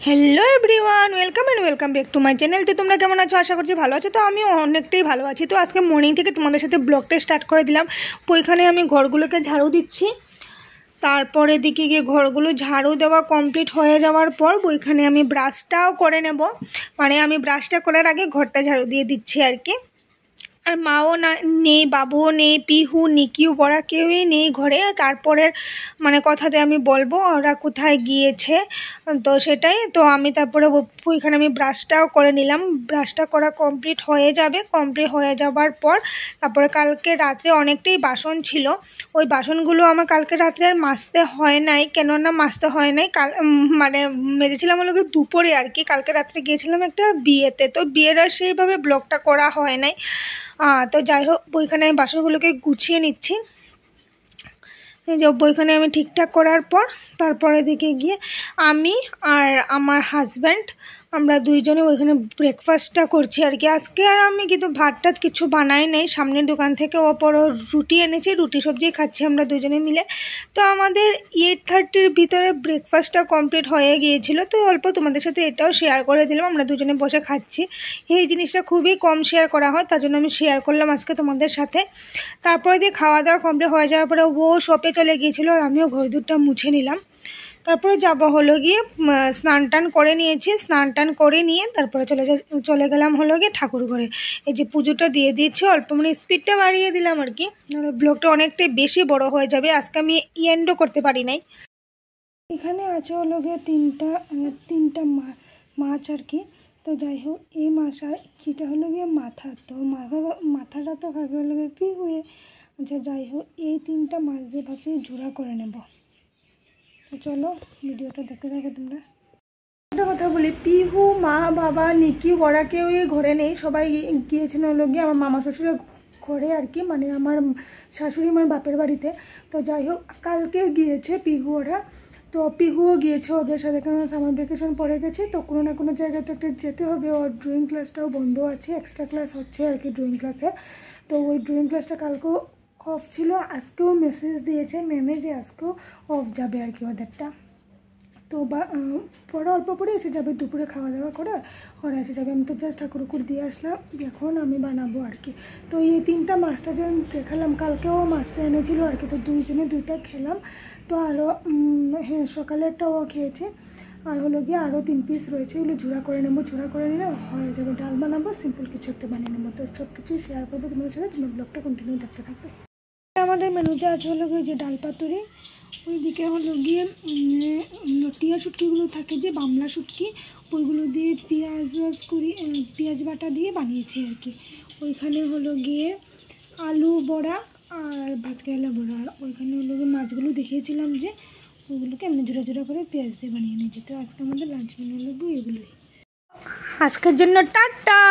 Hello everyone, welcome back to my channel. তো তোমরা কেমন আছো? আশা করছি ভালো আছো। তো আমি অনেকটাই ভালো আছি। তো আজকে মর্নিং থেকে তোমাদের সাথে ব্লগটা স্টার্ট করে দিলাম। ওইখানে আমি ঘরগুলোকে ঝাড়ু দিচ্ছি। তারপরে দিকে গিয়ে ঘরগুলো ঝাড়ু দেওয়া কমপ্লিট হয়ে যাওয়ার পর ওইখানে আমি ব্রাশটাও করে নেব। মানে আমি ব্রাশটা করার আগে ঘরটা ঝাড়ু দিয়ে দিচ্ছি আর কি। আর মাও না নেই, বাবুও নেই, পিহু, নিকিও, ওরা কেউই নেই ঘরে। তারপরের মানে কথাতে আমি বলবো ওরা কোথায় গিয়েছে। তো সেটাই তো আমি তারপরে ওইখানে আমি ব্রাশটাও করে নিলাম। ব্রাশটা করা কমপ্লিট হয়ে যাবে। কমপ্লিট হয়ে যাবার পর তারপরে কালকে রাত্রে অনেকটাই বাসন ছিল। ওই বাসনগুলো আমার কালকে রাত্রে আর মাজতে হয় নাই। কেননা মাজতে হয় নাই, মানে মেজেছিলাম হলো দুপুরে আর কি। কালকে রাত্রে গিয়েছিলাম একটা বিয়েতে। তো বিয়ের আর সেইভাবে ব্লগটা করা হয় নাই। তো যাই হোক, বইখানে আমি বাসনগুলোকে গুছিয়ে নিচ্ছি। যে বইখানে আমি ঠিকঠাক করার পর তারপরে দিকে গিয়ে আমি আর আমার হাজব্যান্ড আমরা দুইজনে ওইখানে ব্রেকফাস্টটা করছি আর কি। আজকে আর আমি কিন্তু ভাত টাত কিছু বানাই নেই। সামনের দোকান থেকে ওপর রুটি এনেছি, রুটি সবজি খাচ্ছি আমরা দুজনে মিলে। তো আমাদের 8:30-র ভিতরে ব্রেকফাস্টটা কমপ্লিট হয়ে গিয়েছিল। তো অল্প তোমাদের সাথে এটাও শেয়ার করে দিলাম। আমরা দুজনে বসে খাচ্ছি। এই জিনিসটা খুবই কম শেয়ার করা হয়, তার জন্য আমি শেয়ার করলাম আজকে তোমাদের সাথে। তারপরে দিয়ে খাওয়া দাওয়া কমপ্লিট হয়ে যাওয়ার পরে ও শপে চলে গিয়েছিলো আর আমিও ঘর দুধটা মুছে নিলাম। তারপরে যাবো হলো গিয়ে স্নান টান করে নিয়েছি। স্নান টান করে নিয়ে তারপরে চলে গেলাম হলো গিয়ে ঠাকুর ঘরে। এই যে পুজোটা দিয়ে দিচ্ছি, অল্প মানে স্পিডটা বাড়িয়ে দিলাম আর কি, ব্লগটা অনেকটাই বেশি বড় হয়ে যাবে। আজকে আমি এন্ডও করতে পারি নাই। এখানে আছে হলো গিয়ে তিনটা মাছ আর কি। তো যাই হোক, এই মাছ আর এটা হলো গিয়ে মাথা। তো মাথাটা তো খাবে হলো গিয়ে পিহুয়ে। আচ্ছা যাই হোক, এই তিনটা মাছ দিয়ে ভাবছি ঝুড়া করে নেব। তো চলো ভিডিওটা দেখতে থাকো তোমরা। একটা কথা বলি, পিহু, মা, বাবা, নিকি ওরা কেউ ঘরে নেই। সবাই গিয়েছিল হলো গিয়ে আমার মামা শ্বশুরের ঘরে আর কি, মানে আমার শাশুড়ি মার বাপের বাড়িতে। তো যাই হোক, কালকে গিয়েছে পিহু ওরা। তো পিহুও গিয়েছে ওদের সাথে, কারণ সামার ভ্যাকেশন পড়ে গেছে। তো কোনো না কোনো জায়গায় তো একটা যেতে হবে। ওর ড্রয়িং ক্লাসটাও বন্ধ আছে, এক্সট্রা ক্লাস হচ্ছে আর কি ড্রয়িং ক্লাসে। তো ওই ড্রয়িং ক্লাসটা কালকেও অফ ছিল। আজকেও মেসেজ দিয়েছে ম্যামে যে আজকেও অফ যাবে আর কি ওদেরটা। তো পরে অল্প পরে এসে যাবে, দুপুরে খাওয়া দাওয়া করে ওরা এসে যাবে। আমি তো জাস্ট ঠাকুর দিয়ে আসলাম, এখন আমি বানাবো আর কি। তো এই তিনটা মাছটা যেন দেখালাম, কালকেও মাছটা এনেছিল আর কি। তো দুইজনে দুইটা খেলাম। তো আরও হ্যাঁ, সকালে একটা ও খেয়েছে। আর হলো গিয়ে আরও 3 পিস রয়েছে, এগুলো ঝুড়া করে নেবো। ঝুড়া করে নিলে হয়ে যাবে। ডাল বানাবো, সিম্পল কিছু একটা বানিয়ে নেবো। তো সব কিছুই শেয়ার করবো তোমাদের সাথে। তোমার ব্লগটা কন্টিনিউ দেখতে থাকবে। আমাদের মেনুতে আছে হলো গিয়ে যে ডাল পাতুরি, ওইদিকে হলো গিয়ে টিয়া শুটকিগুলো থাকে যে বামলা শুটকি, ওইগুলো দিয়ে পেঁয়াজ বাটা দিয়ে বানিয়েছি আর কি। ওইখানে হলো গিয়ে আলু বড়া আর ভাত কেরালা বড়া। আর ওইখানে হলো গিয়ে মাছগুলো দেখিয়েছিলাম যে ওইগুলোকে এমনি জোড়া জোড়া করে পেঁয়াজ দিয়ে বানিয়ে নিয়েছি। তো আজকে আমাদের লাঞ্চ মেনু হলো এগুলোই। আজকের জন্য টাটা।